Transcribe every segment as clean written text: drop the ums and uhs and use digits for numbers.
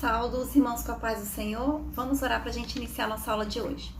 Saudos, irmãos, com a paz do Senhor. Vamos orar para a gente iniciar nossa aula de hoje.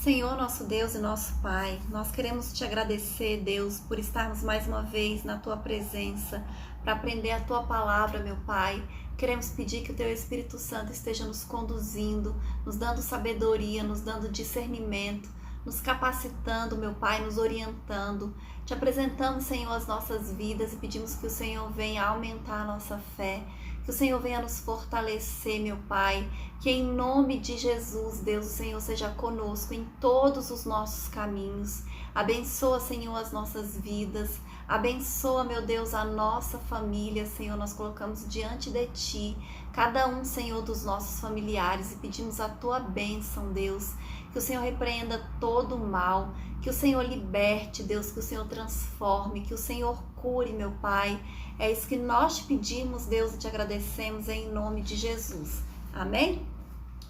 Senhor, nosso Deus e nosso Pai, nós queremos te agradecer, Deus, por estarmos mais uma vez na Tua presença, para aprender a Tua palavra, meu Pai. Queremos pedir que o Teu Espírito Santo esteja nos conduzindo, nos dando sabedoria, nos dando discernimento, nos capacitando, meu Pai, nos orientando. Te apresentamos, Senhor, as nossas vidas e pedimos que o Senhor venha aumentar a nossa fé, que o Senhor venha nos fortalecer, meu Pai, que em nome de Jesus, Deus, o Senhor seja conosco em todos os nossos caminhos. Abençoa, Senhor, as nossas vidas. Abençoa, meu Deus, a nossa família, Senhor, nós colocamos diante de Ti, cada um, Senhor, dos nossos familiares e pedimos a Tua bênção, Deus, que o Senhor repreenda todo o mal, que o Senhor liberte, Deus, que o Senhor transforme, que o Senhor cure, meu Pai. É isso que nós te pedimos, Deus, e te agradecemos em nome de Jesus. Amém?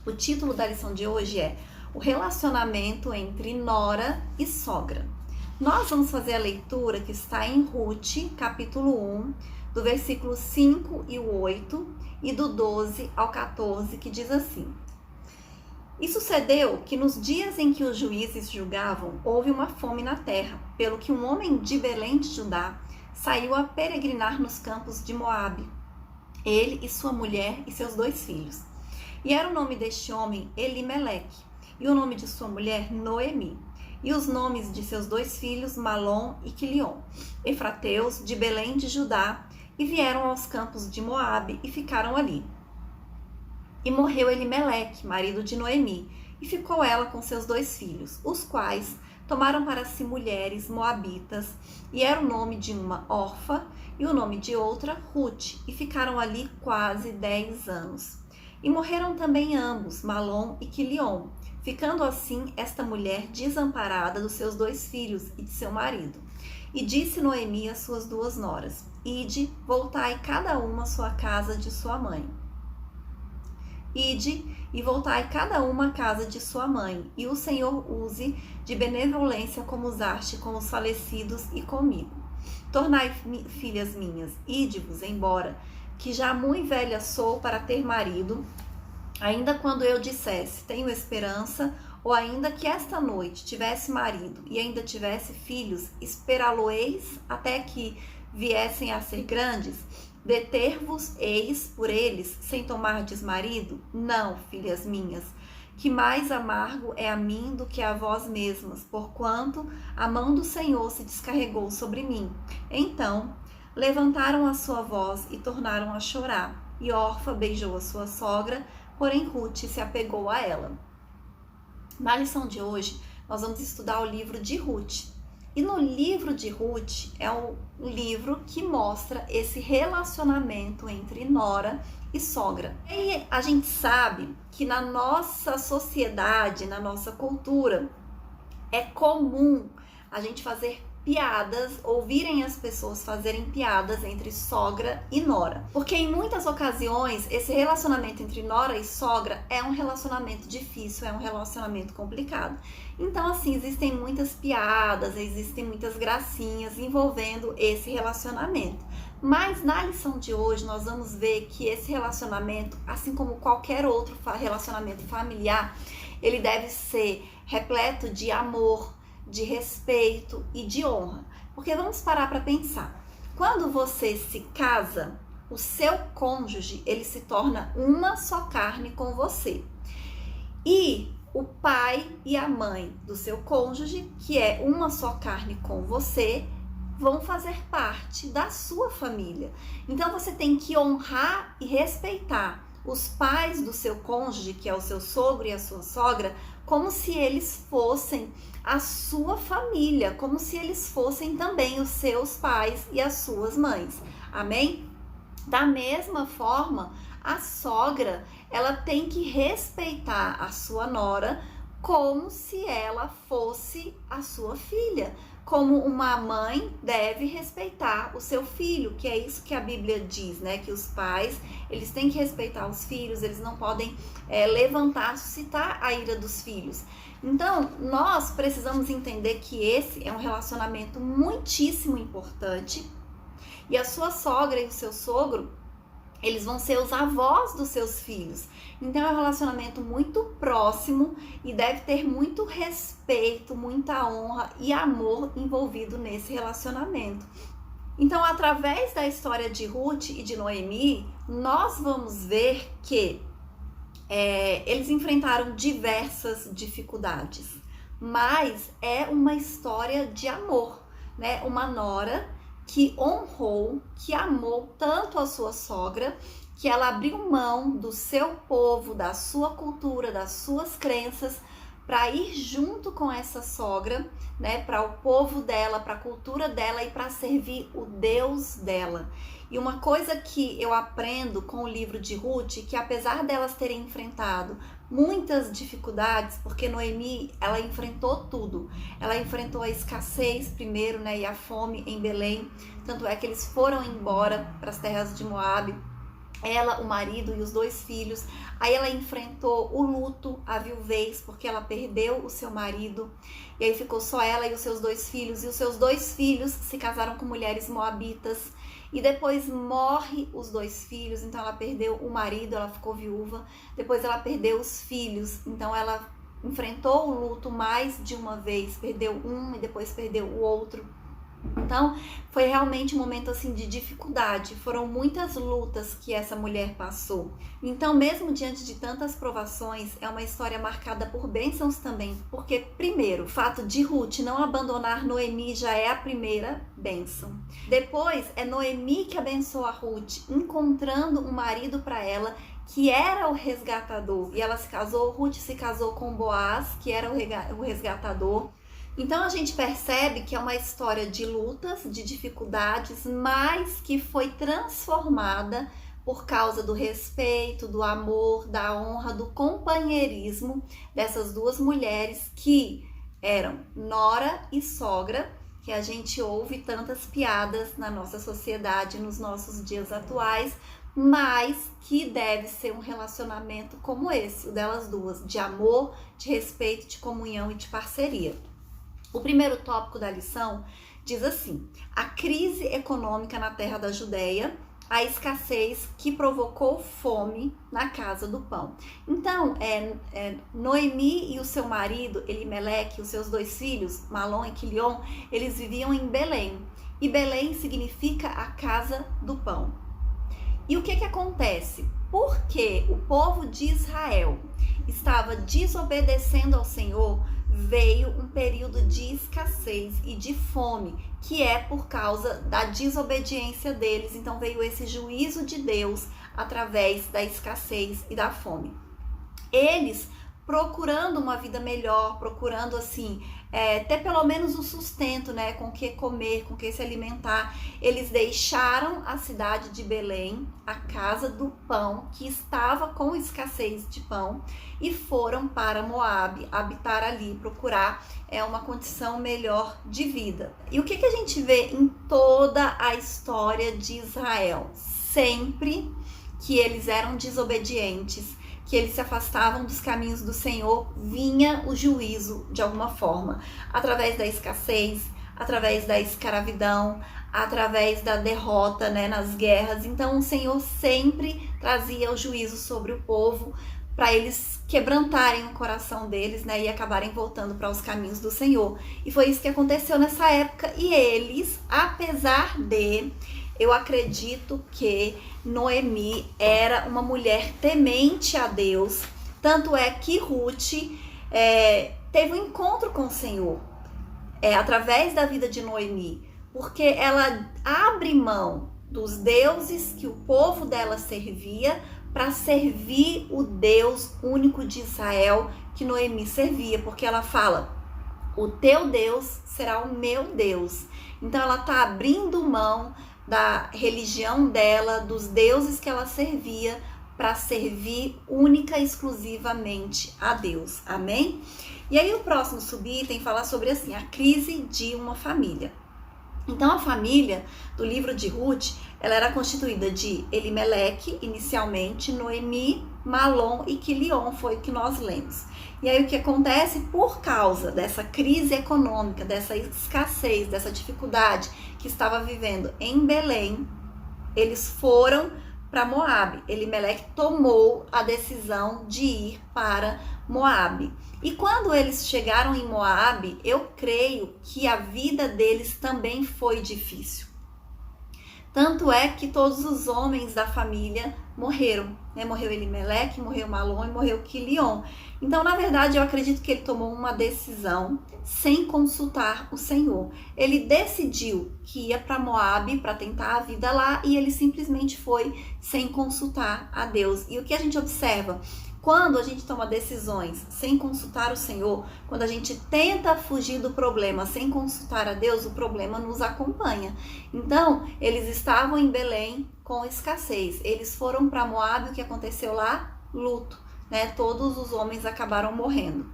O título da lição de hoje é o relacionamento entre nora e sogra. Nós vamos fazer a leitura que está em Ruth, capítulo 1, do versículo 5 e 8 e do 12 ao 14, que diz assim: E sucedeu que nos dias em que os juízes julgavam, houve uma fome na terra, pelo que um homem de Belém de Judá saiu a peregrinar nos campos de Moabe, ele e sua mulher e seus 2 filhos. E era o nome deste homem Elimeleque, e o nome de sua mulher Noemi, e os nomes de seus 2 filhos Malom e Quilion, efrateus de Belém de Judá, e vieram aos campos de Moabe e ficaram ali. E morreu Elimeleque, marido de Noemi, e ficou ela com seus 2 filhos, os quais tomaram para si mulheres moabitas, e era o nome de uma Orfa e o nome de outra Ruth, e ficaram ali quase 10 anos. E morreram também ambos, Malom e Quilion, ficando assim esta mulher desamparada dos seus 2 filhos e de seu marido. E disse Noemi às suas 2 noras: Ide, voltai cada uma à sua casa de sua mãe. Ide e voltai cada uma à casa de sua mãe, e o Senhor use de benevolência como usaste com os falecidos e comigo. Tornai, filhas minhas, ide-vos embora, que já muito velha sou para ter marido, ainda quando eu dissesse, tenho esperança, ou ainda que esta noite tivesse marido e ainda tivesse filhos, esperá-lo-eis até que viessem a ser grandes? Deter-vos-eis por eles, sem tomardes marido? Não, filhas minhas, que mais amargo é a mim do que a vós mesmas, porquanto a mão do Senhor se descarregou sobre mim. Então levantaram a sua voz e tornaram a chorar, e Orfa beijou a sua sogra, porém Ruth se apegou a ela. Na lição de hoje, nós vamos estudar o livro de Ruth. E no livro de Ruth é um livro que mostra esse relacionamento entre nora e sogra. E a gente sabe que na nossa sociedade, na nossa cultura, é comum a gente fazer piadas, ouvirem as pessoas fazerem piadas entre sogra e nora. Porque em muitas ocasiões, esse relacionamento entre nora e sogra é um relacionamento difícil, é um relacionamento complicado. Então, assim, existem muitas piadas, existem muitas gracinhas envolvendo esse relacionamento. Mas na lição de hoje, nós vamos ver que esse relacionamento, assim como qualquer outro relacionamento familiar, ele deve ser repleto de amor, de respeito e de honra. Porque vamos parar para pensar. Quando você se casa, o seu cônjuge, ele se torna uma só carne com você. E o pai e a mãe do seu cônjuge, que é uma só carne com você, vão fazer parte da sua família. Então você tem que honrar e respeitar os pais do seu cônjuge, que é o seu sogro e a sua sogra, como se eles fossem a sua família, como se eles fossem também os seus pais e as suas mães. Amém? Da mesma forma, a sogra, ela tem que respeitar a sua nora como se ela fosse a sua filha. Como uma mãe deve respeitar o seu filho, que é isso que a Bíblia diz, né? Que os pais, eles têm que respeitar os filhos, eles não podem levantar, suscitar a ira dos filhos. Então, nós precisamos entender que esse é um relacionamento muitíssimo importante, e a sua sogra e o seu sogro, eles vão ser os avós dos seus filhos. Então é um relacionamento muito próximo e deve ter muito respeito, muita honra e amor envolvido nesse relacionamento. Então, através da história de Ruth e de Noemi, nós vamos ver que eles enfrentaram diversas dificuldades, mas é uma história de amor, né? Uma nora que honrou, que amou tanto a sua sogra, que ela abriu mão do seu povo, da sua cultura, das suas crenças, para ir junto com essa sogra, né, para o povo dela, para a cultura dela e para servir o Deus dela. E uma coisa que eu aprendo com o livro de Ruth, que apesar delas terem enfrentado muitas dificuldades, porque Noemi, ela enfrentou tudo. Ela enfrentou a escassez primeiro, né, e a fome em Belém. Tanto é que eles foram embora para as terras de Moabe. Ela, o marido e os 2 filhos. Aí ela enfrentou o luto, a viuvez, porque ela perdeu o seu marido. E aí ficou só ela e os seus 2 filhos. E os seus 2 filhos se casaram com mulheres moabitas. E depois morre os 2 filhos. Então ela perdeu o marido, ela ficou viúva. Depois ela perdeu os filhos. Então ela enfrentou o luto mais de uma vez. Perdeu um e depois perdeu o outro. Então, foi realmente um momento assim de dificuldade, foram muitas lutas que essa mulher passou. Então, mesmo diante de tantas provações, é uma história marcada por bênçãos também, porque primeiro, o fato de Ruth não abandonar Noemi já é a primeira bênção. Depois, é Noemi que abençoa a Ruth, encontrando um marido para ela, que era o resgatador. E ela se casou, Ruth se casou com Boaz, que era o resgatador. Então a gente percebe que é uma história de lutas, de dificuldades, mas que foi transformada por causa do respeito, do amor, da honra, do companheirismo dessas 2 mulheres que eram nora e sogra, que a gente ouve tantas piadas na nossa sociedade, nos nossos dias atuais, mas que deve ser um relacionamento como esse, o delas 2, de amor, de respeito, de comunhão e de parceria. O primeiro tópico da lição diz assim: a crise econômica na terra da Judéia, a escassez que provocou fome na casa do pão. Então, Noemi e o seu marido, Elimeleque, e os seus 2 filhos, Malom e Quilion, eles viviam em Belém. E Belém significa a casa do pão. E o que acontece? Porque o povo de Israel estava desobedecendo ao Senhor, veio um período de escassez e de fome, que é por causa da desobediência deles. Então veio esse juízo de Deus através da escassez e da fome. Eles procurando uma vida melhor, procurando assim, ter pelo menos um sustento, né, com que comer, com que se alimentar, eles deixaram a cidade de Belém, a casa do pão, que estava com escassez de pão, e foram para Moabe, habitar ali, procurar uma condição melhor de vida. E o que a gente vê em toda a história de Israel? Sempre que eles eram desobedientes, que eles se afastavam dos caminhos do Senhor, vinha o juízo de alguma forma, através da escassez, através da escravidão, através da derrota, né, nas guerras. Então o Senhor sempre trazia o juízo sobre o povo, para eles quebrantarem o coração deles, né, e acabarem voltando para os caminhos do Senhor. E foi isso que aconteceu nessa época. E eles, apesar de, eu acredito que Noemi era uma mulher temente a Deus, tanto é que Ruth teve um encontro com o Senhor através da vida de Noemi, porque ela abre mão dos deuses que o povo dela servia para servir o Deus único de Israel que Noemi servia, porque ela fala: o teu Deus será o meu Deus. Então ela está abrindo mão da religião dela, dos deuses que ela servia, para servir única e exclusivamente a Deus. Amém? E aí o próximo subitem fala sobre assim, a crise de uma família. Então a família do livro de Ruth, ela era constituída de Elimeleque, inicialmente, Noemi, Malom e Quilion, foi o que nós lemos. E aí o que acontece? Por causa dessa crise econômica, dessa escassez, dessa dificuldade que estava vivendo em Belém, eles foram para Moabe. Elimeleque tomou a decisão de ir para Moabe. E quando eles chegaram em Moabe, eu creio que a vida deles também foi difícil. Tanto é que todos os homens da família morreram, né? Morreu Elimeleque, morreu Malom e morreu Quilion. Então, na verdade, eu acredito que ele tomou uma decisão sem consultar o Senhor. Ele decidiu que ia para Moabe para tentar a vida lá e ele simplesmente foi sem consultar a Deus. E o que a gente observa? Quando a gente toma decisões sem consultar o Senhor, quando a gente tenta fugir do problema sem consultar a Deus, o problema nos acompanha. Então, eles estavam em Belém com escassez. Eles foram para Moabe, o que aconteceu lá? Luto, né? Todos os homens acabaram morrendo.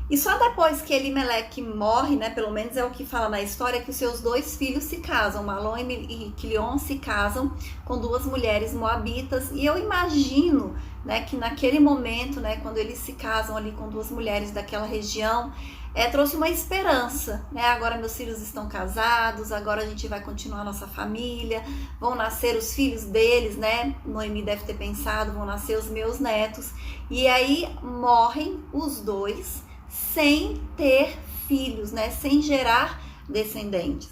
E só depois que Elimeleque morre, né, pelo menos é o que fala na história, que os seus 2 filhos se casam. Malom e Quilion se casam com 2 mulheres moabitas. E eu imagino, né, que naquele momento, né, quando eles se casam ali com 2 mulheres daquela região, trouxe uma esperança, né? Agora meus filhos estão casados, agora a gente vai continuar a nossa família, vão nascer os filhos deles, né? Noemi deve ter pensado, vão nascer os meus netos. E aí morrem os 2 sem ter filhos, né? Sem gerar descendentes.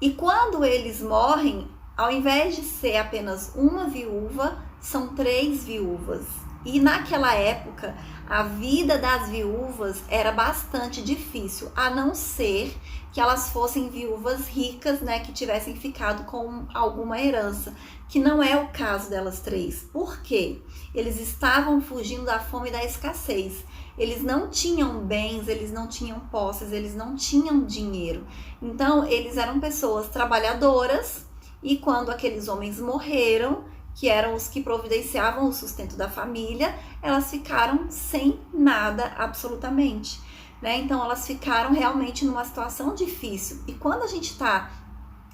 E quando eles morrem, ao invés de ser apenas uma viúva, são 3 viúvas. E naquela época, a vida das viúvas era bastante difícil, a não ser que elas fossem viúvas ricas, né, que tivessem ficado com alguma herança, que não é o caso delas 3. Por quê? Eles estavam fugindo da fome e da escassez. Eles não tinham bens, eles não tinham posses, eles não tinham dinheiro. Então, eles eram pessoas trabalhadoras e quando aqueles homens morreram, que eram os que providenciavam o sustento da família, elas ficaram sem nada absolutamente, né? Então, elas ficaram realmente numa situação difícil. E quando a gente está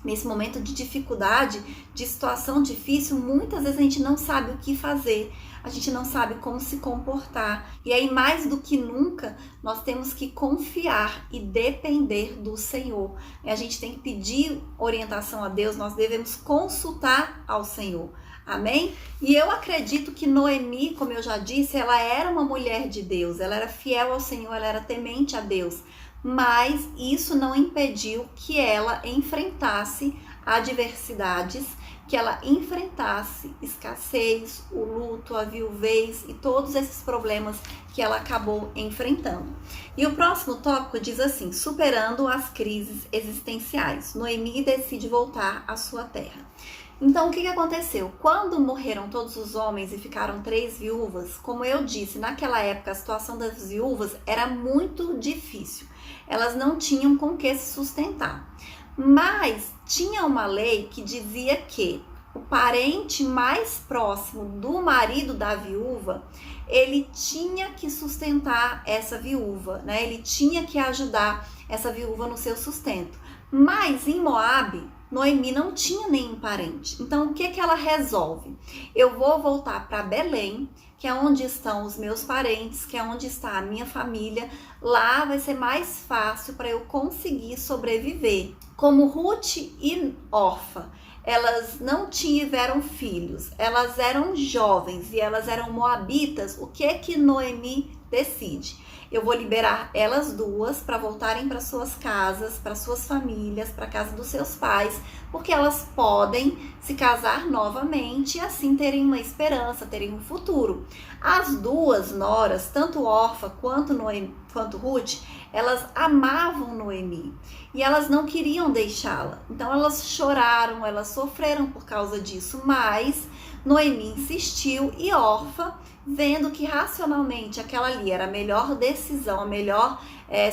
nesse momento de dificuldade, de situação difícil, muitas vezes a gente não sabe o que fazer, a gente não sabe como se comportar. E aí, mais do que nunca, nós temos que confiar e depender do Senhor. A gente tem que pedir orientação a Deus, nós devemos consultar ao Senhor. Amém? E eu acredito que Noemi, como eu já disse, ela era uma mulher de Deus, ela era fiel ao Senhor, ela era temente a Deus. Mas isso não impediu que ela enfrentasse adversidades, que ela enfrentasse escassez, o luto, a viuvez e todos esses problemas que ela acabou enfrentando. E o próximo tópico diz assim: superando as crises existenciais, Noemi decide voltar à sua terra. Então, o que aconteceu? Quando morreram todos os homens e ficaram 3 viúvas, como eu disse, naquela época a situação das viúvas era muito difícil. Elas não tinham com que se sustentar. Mas tinha uma lei que dizia que o parente mais próximo do marido da viúva, ele tinha que sustentar essa viúva, né? Ele tinha que ajudar essa viúva no seu sustento. Mas em Moabe, Noemi não tinha nenhum parente. Então, o que ela resolve? Eu vou voltar para Belém, que é onde estão os meus parentes, que é onde está a minha família. Lá vai ser mais fácil para eu conseguir sobreviver. Como Ruth e Orfa, elas não tiveram filhos, elas eram jovens e elas eram moabitas, o que Noemi decide? Eu vou liberar elas 2 para voltarem para suas casas, para suas famílias, para a casa dos seus pais, porque elas podem se casar novamente e assim terem uma esperança, terem um futuro. As 2 noras, tanto Orfa quanto Ruth, elas amavam Noemi e elas não queriam deixá-la. Então elas choraram, elas sofreram por causa disso, mas Noemi insistiu e Orfa, vendo que racionalmente aquela ali era a melhor decisão, a melhor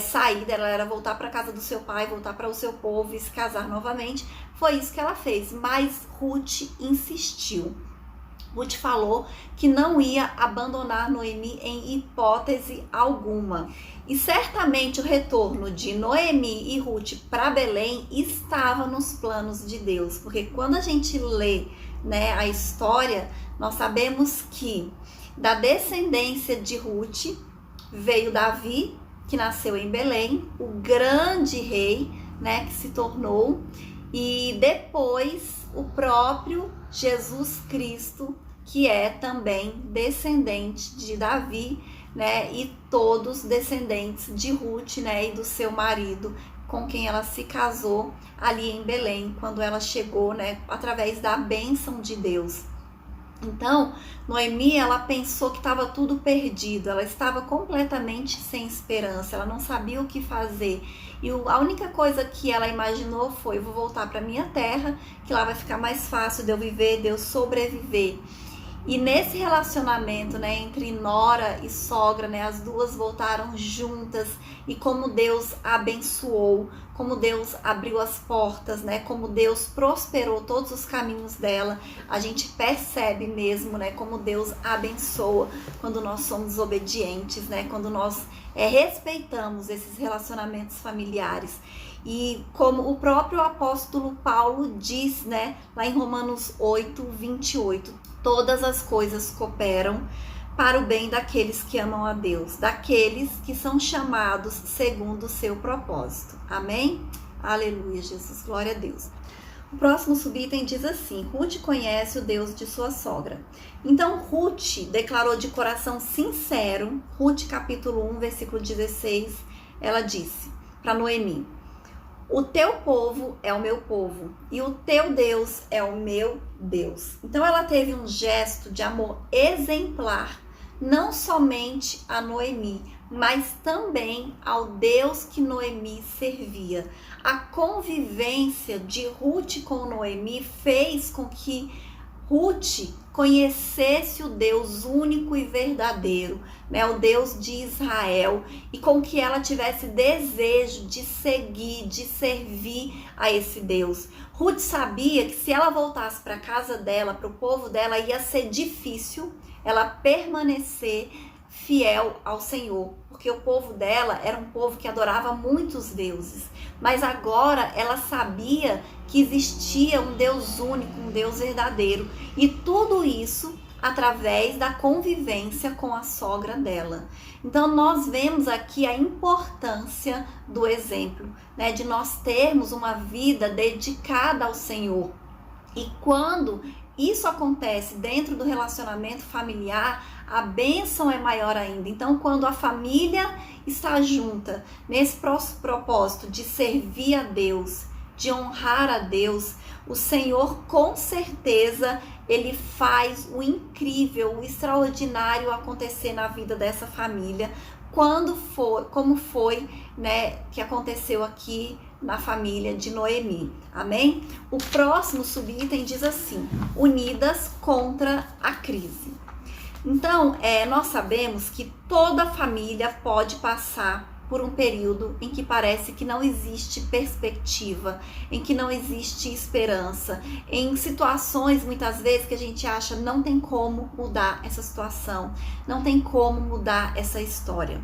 saída, ela era voltar para a casa do seu pai, voltar para o seu povo e se casar novamente, foi isso que ela fez. Mas Ruth insistiu. Ruth falou que não ia abandonar Noemi em hipótese alguma. E certamente o retorno de Noemi e Ruth para Belém estava nos planos de Deus, porque quando a gente lê, né, a história, nós sabemos que da descendência de Ruth veio Davi, que nasceu em Belém, o grande rei, né, que se tornou, e depois o próprio Jesus Cristo, que é também descendente de Davi, né, e todos descendentes de Ruth, né, e do seu marido, com quem ela se casou ali em Belém, quando ela chegou, né, através da bênção de Deus. Então, Noemi, ela pensou que estava tudo perdido, ela estava completamente sem esperança, ela não sabia o que fazer. E a única coisa que ela imaginou foi: vou voltar para minha terra, que lá vai ficar mais fácil de eu viver, de eu sobreviver. E nesse relacionamento, né, entre nora e sogra, né, as duas voltaram juntas, e como Deus abençoou, como Deus abriu as portas, né, como Deus prosperou todos os caminhos dela, a gente percebe mesmo, né, como Deus abençoa quando nós somos obedientes, né, quando nós respeitamos esses relacionamentos familiares. E como o próprio apóstolo Paulo diz, né, lá em Romanos 8, 28, todas as coisas cooperam para o bem daqueles que amam a Deus, daqueles que são chamados segundo o seu propósito. Amém? Aleluia, Jesus, glória a Deus. O próximo subitem diz assim: Ruth conhece o Deus de sua sogra. Então Ruth declarou de coração sincero, Ruth capítulo 1, versículo 16, ela disse para Noemi: o teu povo é o meu povo e o teu Deus é o meu Deus. Então ela teve um gesto de amor exemplar, não somente a Noemi, mas também ao Deus que Noemi servia. A convivência de Ruth com Noemi fez com que Ruth conhecesse o Deus único e verdadeiro, né, o Deus de Israel, e com que ela tivesse desejo de seguir, de servir a esse Deus. Ruth sabia que se ela voltasse para a casa dela, para o povo dela, ia ser difícil ela permanecer fiel ao Senhor, porque o povo dela era um povo que adorava muitos deuses, mas agora ela sabia que existia um Deus único, um Deus verdadeiro, e tudo isso através da convivência com a sogra dela. Então nós vemos aqui a importância do exemplo, né, de nós termos uma vida dedicada ao Senhor. E quando isso acontece dentro do relacionamento familiar, a bênção é maior ainda. Então, quando a família está junta nesse propósito de servir a Deus, de honrar a Deus, o Senhor com certeza ele faz o incrível, o extraordinário acontecer na vida dessa família, como foi, né, que aconteceu aqui na família de Noemi. Amém? O próximo subitem diz assim: unidas contra a crise. Então, nós sabemos que toda família pode passar por um período em que parece que não existe perspectiva, em que não existe esperança, em situações muitas vezes que a gente acha não tem como mudar essa situação, não tem como mudar essa história.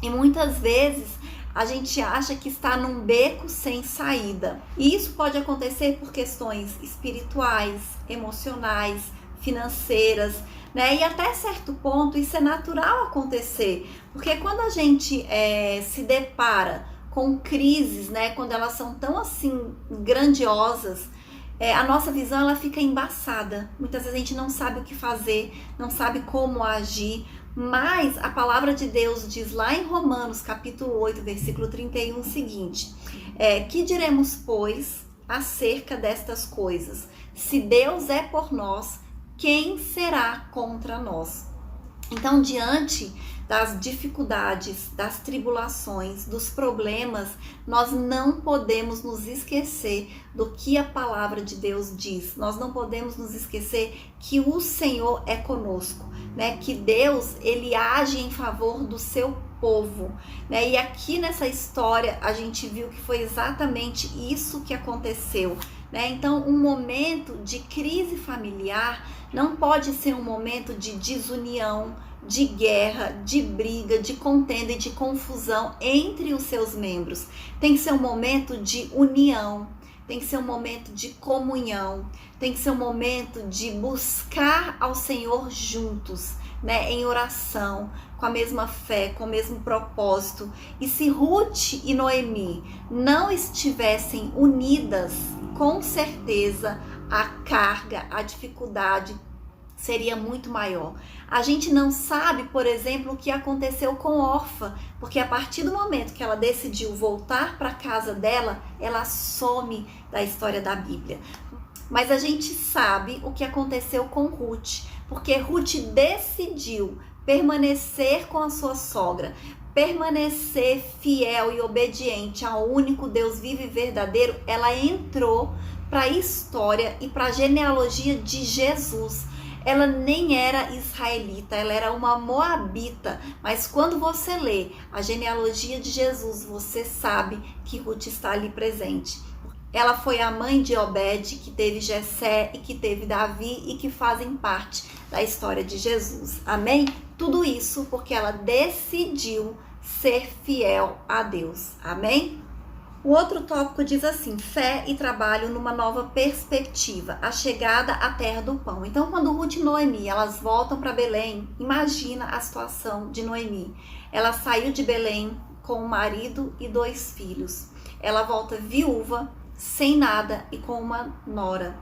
E muitas vezes a gente acha que está num beco sem saída. E isso pode acontecer por questões espirituais, emocionais, financeiras, né? E até certo ponto isso é natural acontecer, porque quando a gente se depara com crises, né, quando elas são tão assim grandiosas, a nossa visão ela fica embaçada. Muitas vezes a gente não sabe o que fazer, não sabe como agir, mas a palavra de Deus diz lá em Romanos capítulo 8, versículo 31 o seguinte: que diremos, pois, acerca destas coisas? Se Deus é por nós, quem será contra nós? Então, diante das dificuldades, das tribulações, dos problemas, nós não podemos nos esquecer do que a palavra de Deus diz. Nós não podemos nos esquecer que o Senhor é conosco, né? Que Deus, ele age em favor do seu povo, né? E aqui nessa história a gente viu que foi exatamente isso que aconteceu, né? Então, um momento de crise familiar não pode ser um momento de desunião, de guerra, de briga, de contenda e de confusão entre os seus membros. Tem que ser um momento de união, tem que ser um momento de comunhão, tem que ser um momento de buscar ao Senhor juntos, né, em oração, com a mesma fé, com o mesmo propósito. E se Ruth e Noemi não estivessem unidas, com certeza a carga, a dificuldade seria muito maior. A gente não sabe, por exemplo, o que aconteceu com Orfa, porque a partir do momento que ela decidiu voltar para a casa dela, ela some da história da Bíblia. Mas a gente sabe o que aconteceu com Ruth, porque Ruth decidiu permanecer com a sua sogra, permanecer fiel e obediente ao único Deus vivo e verdadeiro. Ela entrou para a história e para a genealogia de Jesus. Ela nem era israelita, ela era uma moabita, mas quando você lê a genealogia de Jesus, você sabe que Ruth está ali presente. Ela foi a mãe de Obed, que teve Jessé e que teve Davi e que fazem parte da história de Jesus. Amém? Tudo isso porque ela decidiu ser fiel a Deus. Amém? O outro tópico diz assim: fé e trabalho numa nova perspectiva, a chegada à terra do pão. Então, quando Ruth e Noemi, elas voltam para Belém, imagina a situação de Noemi. Ela saiu de Belém com o marido e 2 filhos. Ela volta viúva, sem nada e com uma nora.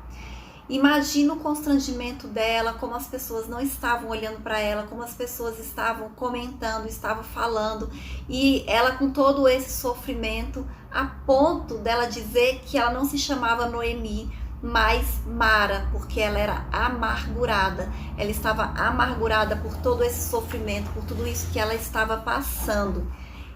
Imagina o constrangimento dela, como as pessoas não estavam olhando para ela, como as pessoas estavam comentando, estavam falando, e ela com todo esse sofrimento, a ponto dela dizer que ela não se chamava Noemi, mas Mara, porque ela era amargurada. Ela estava amargurada por todo esse sofrimento, por tudo isso que ela estava passando.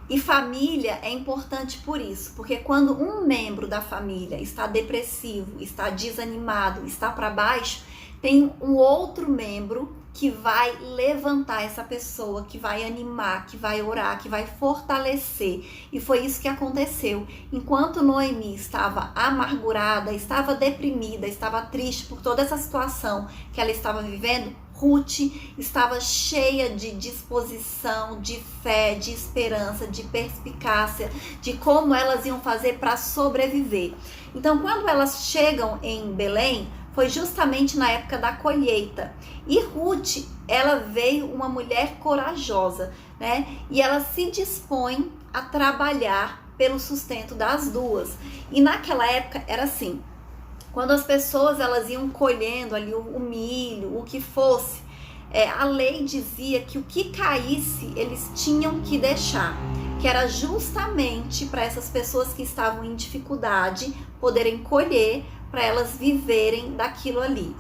E família é importante por isso, porque quando um membro da família está depressivo, está desanimado, está para baixo, tem um outro membro que vai levantar essa pessoa, que vai animar, que vai orar, que vai fortalecer. E foi isso que aconteceu. Enquanto Noemi estava amargurada, estava deprimida, estava triste por toda essa situação que ela estava vivendo, Ruth estava cheia de disposição, de fé, de esperança, de perspicácia, de como elas iam fazer para sobreviver. Então, quando elas chegam em Belém, foi justamente na época da colheita. E Ruth, ela veio uma mulher corajosa, né? E ela se dispõe a trabalhar pelo sustento das duas. E naquela época era assim: quando as pessoas elas iam colhendo ali o milho, o que fosse, a lei dizia que o que caísse eles tinham que deixar, que era justamente para essas pessoas que estavam em dificuldade poderem colher, para elas viverem daquilo ali.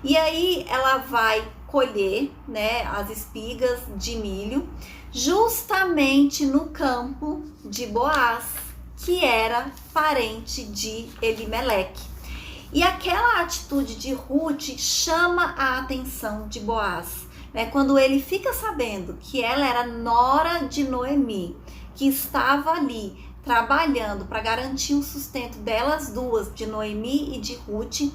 E aí ela vai colher, né, as espigas de milho, justamente no campo de Boaz, que era parente de Elimeleque. E aquela atitude de Ruth chama a atenção de Boaz, né? Quando ele fica sabendo que ela era nora de Noemi, que estava ali trabalhando para garantir o sustento delas duas, de Noemi e de Ruth,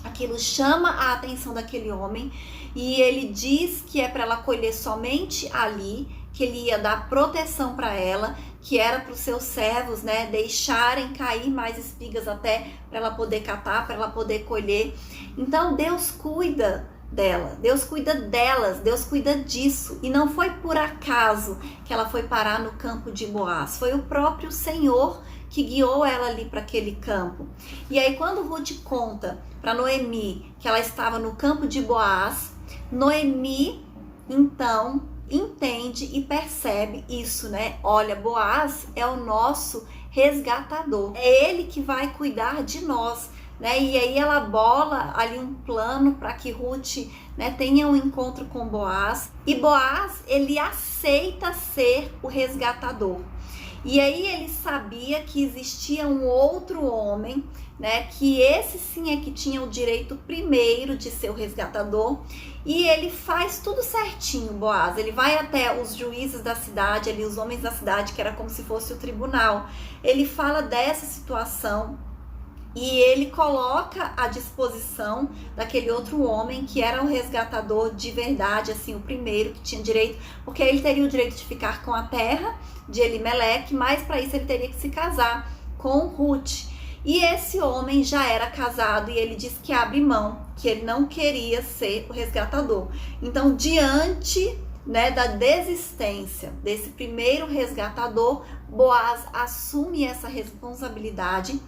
aquilo chama a atenção daquele homem e ele diz que é para ela colher somente ali, que ele ia dar proteção para ela, que era para os seus servos, né, deixarem cair mais espigas até para ela poder catar, para ela poder colher. Então Deus cuida dela, Deus cuida delas, Deus cuida disso. E não foi por acaso que ela foi parar no campo de Boaz, foi o próprio Senhor que guiou ela ali para aquele campo. E aí quando Ruth conta para Noemi que ela estava no campo de Boaz, Noemi então entende e percebe isso, né? Olha, Boaz é o nosso resgatador, é ele que vai cuidar de nós, né? E aí ela bola ali um plano para que Ruth, né, tenha um encontro com Boaz, e Boaz ele aceita ser o resgatador. E aí ele sabia que existia um outro homem, né, que esse sim é que tinha o direito primeiro de ser o resgatador, e ele faz tudo certinho, Boaz. Ele vai até os juízes da cidade, ali, os homens da cidade, que era como se fosse o tribunal. Ele fala dessa situação e ele coloca à disposição daquele outro homem que era um resgatador de verdade, assim, o primeiro que tinha direito, porque ele teria o direito de ficar com a terra de Elimeleque, mas para isso ele teria que se casar com Ruth. E esse homem já era casado e ele diz que abre mão, que ele não queria ser o resgatador. Então, diante, né, da desistência desse primeiro resgatador, Boaz assume essa responsabilidade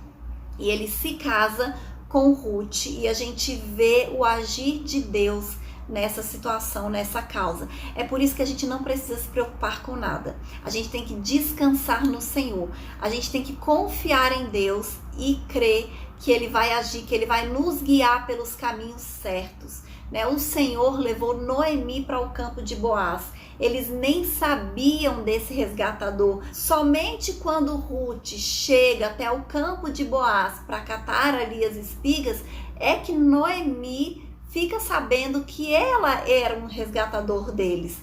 e ele se casa com Ruth e a gente vê o agir de Deus nessa situação, nessa causa. É por isso que a gente não precisa se preocupar com nada. A gente tem que descansar no Senhor. A gente tem que confiar em Deus e crer que Ele vai agir, que Ele vai nos guiar pelos caminhos certos. O Senhor levou Noemi para o campo de Boaz. Eles nem sabiam desse resgatador. Somente quando Ruth chega até o campo de Boaz para catar ali as espigas, é que Noemi fica sabendo que ela era um resgatador deles.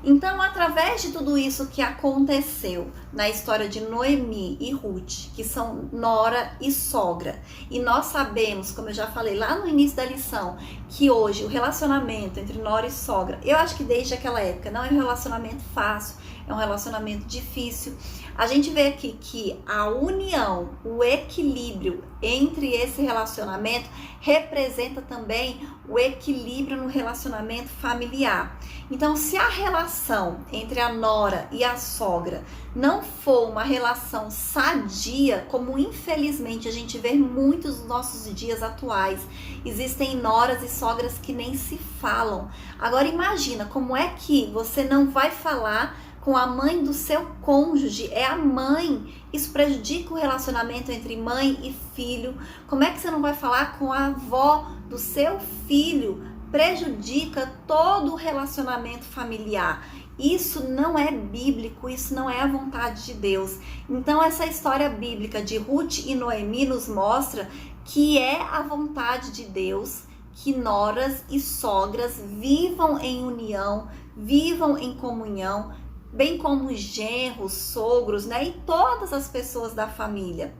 Então, através de tudo isso que aconteceu na história de Noemi e Ruth, que são nora e sogra, e nós sabemos, como eu já falei lá no início da lição, que hoje o relacionamento entre nora e sogra, eu acho que desde aquela época não é um relacionamento fácil, é um relacionamento difícil. A gente vê aqui que a união, o equilíbrio entre esse relacionamento representa também o equilíbrio no relacionamento familiar. Então, se a relação entre a nora e a sogra não for uma relação sadia, como infelizmente a gente vê muitos dos nossos dias atuais, existem noras e sogras que nem se falam. Agora imagina como é que você não vai falar com a mãe do seu cônjuge, é a mãe. Isso prejudica o relacionamento entre mãe e filho. Como é que você não vai falar com a avó do seu filho? Prejudica todo o relacionamento familiar. Isso não é bíblico, isso não é a vontade de Deus. Então essa história bíblica de Ruth e Noemi nos mostra que é a vontade de Deus que noras e sogras vivam em união, vivam em comunhão, bem como os genros, sogros, e todas as pessoas da família.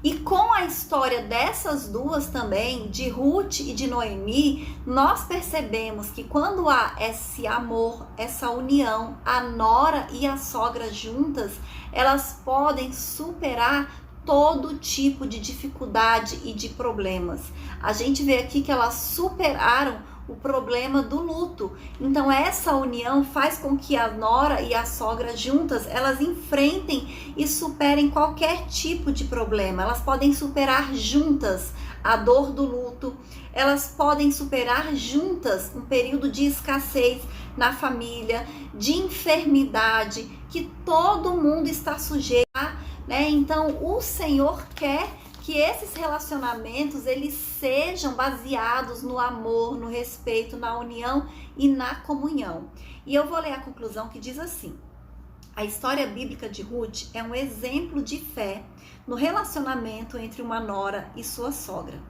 E com a história dessas duas também, de Ruth e de Noemi, nós percebemos que quando há esse amor, essa união, a nora e a sogra juntas, elas podem superar todo tipo de dificuldade e de problemas. A gente vê aqui que elas superaram o problema do luto. Então essa união faz com que a nora e a sogra juntas, elas enfrentem e superem qualquer tipo de problema. Elas podem superar juntas a dor do luto, elas podem superar juntas um período de escassez na família, de enfermidade, que todo mundo está sujeito a, Então o Senhor quer que esses relacionamentos eles sejam baseados no amor, no respeito, na união e na comunhão. E eu vou ler a conclusão que diz assim: a história bíblica de Ruth é um exemplo de fé no relacionamento entre uma nora e sua sogra.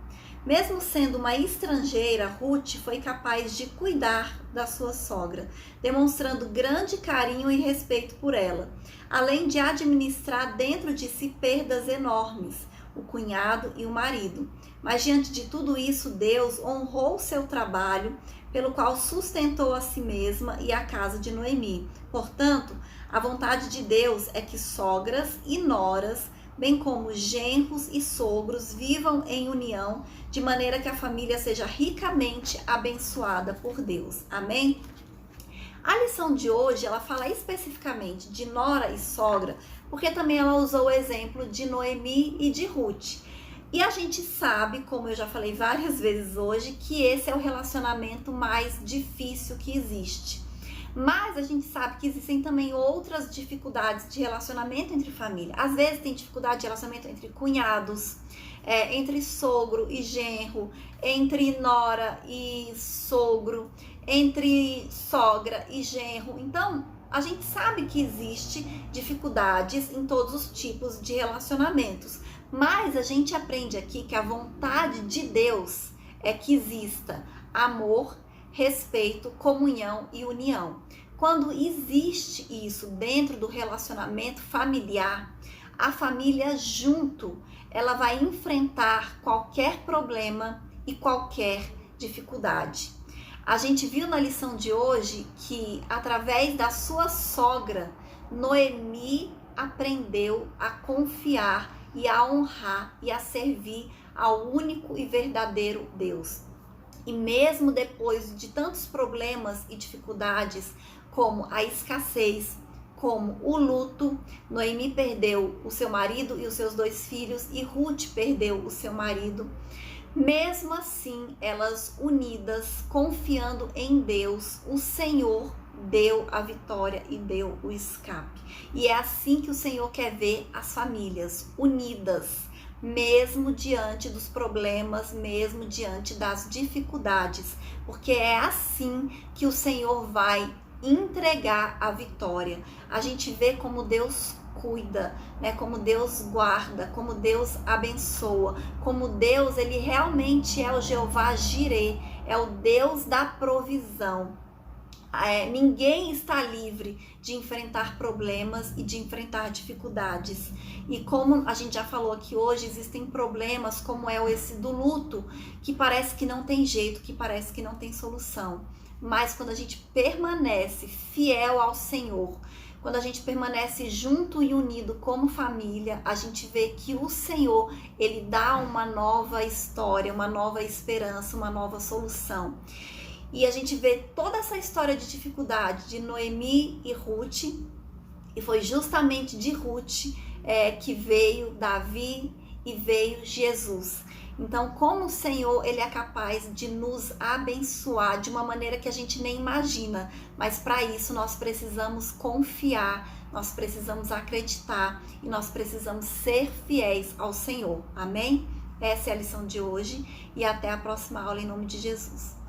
Mesmo sendo uma estrangeira, Ruth foi capaz de cuidar da sua sogra, demonstrando grande carinho e respeito por ela, além de administrar dentro de si perdas enormes, o cunhado e o marido. Mas diante de tudo isso, Deus honrou seu trabalho, pelo qual sustentou a si mesma e a casa de Noemi. Portanto, a vontade de Deus é que sogras e noras, bem como genros e sogros, vivam em união, de maneira que a família seja ricamente abençoada por Deus. Amém? A lição de hoje, ela fala especificamente de nora e sogra, porque também ela usou o exemplo de Noemi e de Ruth. E a gente sabe, como eu já falei várias vezes hoje, que esse é o relacionamento mais difícil que existe. Mas a gente sabe que existem também outras dificuldades de relacionamento entre família. Às vezes tem dificuldade de relacionamento entre cunhados, entre sogro e genro, entre nora e sogro, entre sogra e genro. Então, a gente sabe que existe dificuldades em todos os tipos de relacionamentos. Mas a gente aprende aqui que a vontade de Deus é que exista amor, respeito, comunhão e união. Quando existe isso dentro do relacionamento familiar, a família junto, ela vai enfrentar qualquer problema e qualquer dificuldade. A gente viu na lição de hoje que através da sua sogra, Noemi aprendeu a confiar e a honrar e a servir ao único e verdadeiro Deus. E mesmo depois de tantos problemas e dificuldades, como a escassez, como o luto, Noemi perdeu o seu marido e os seus 2 filhos, e Ruth perdeu o seu marido. Mesmo assim, elas unidas, confiando em Deus, o Senhor deu a vitória e deu o escape. E é assim que o Senhor quer ver as famílias unidas, mesmo diante dos problemas, mesmo diante das dificuldades, porque é assim que o Senhor vai entregar a vitória. A gente vê como Deus cuida, né? Como Deus guarda, como Deus abençoa, como Deus, ele realmente é o Jeová Jireh, é o Deus da provisão. Ninguém está livre de enfrentar problemas e de enfrentar dificuldades. E como a gente já falou aqui hoje, existem problemas como é esse do luto, que parece que não tem jeito, que parece que não tem solução. Mas quando a gente permanece fiel ao Senhor, quando a gente permanece junto e unido como família, a gente vê que o Senhor, ele dá uma nova história, uma nova esperança, uma nova solução. E a gente vê toda essa história de dificuldade de Noemi e Ruth, e foi justamente de Ruth que veio Davi e veio Jesus. Então, como o Senhor, ele é capaz de nos abençoar de uma maneira que a gente nem imagina, mas para isso nós precisamos confiar, nós precisamos acreditar e nós precisamos ser fiéis ao Senhor. Amém? Essa é a lição de hoje e até a próxima aula em nome de Jesus.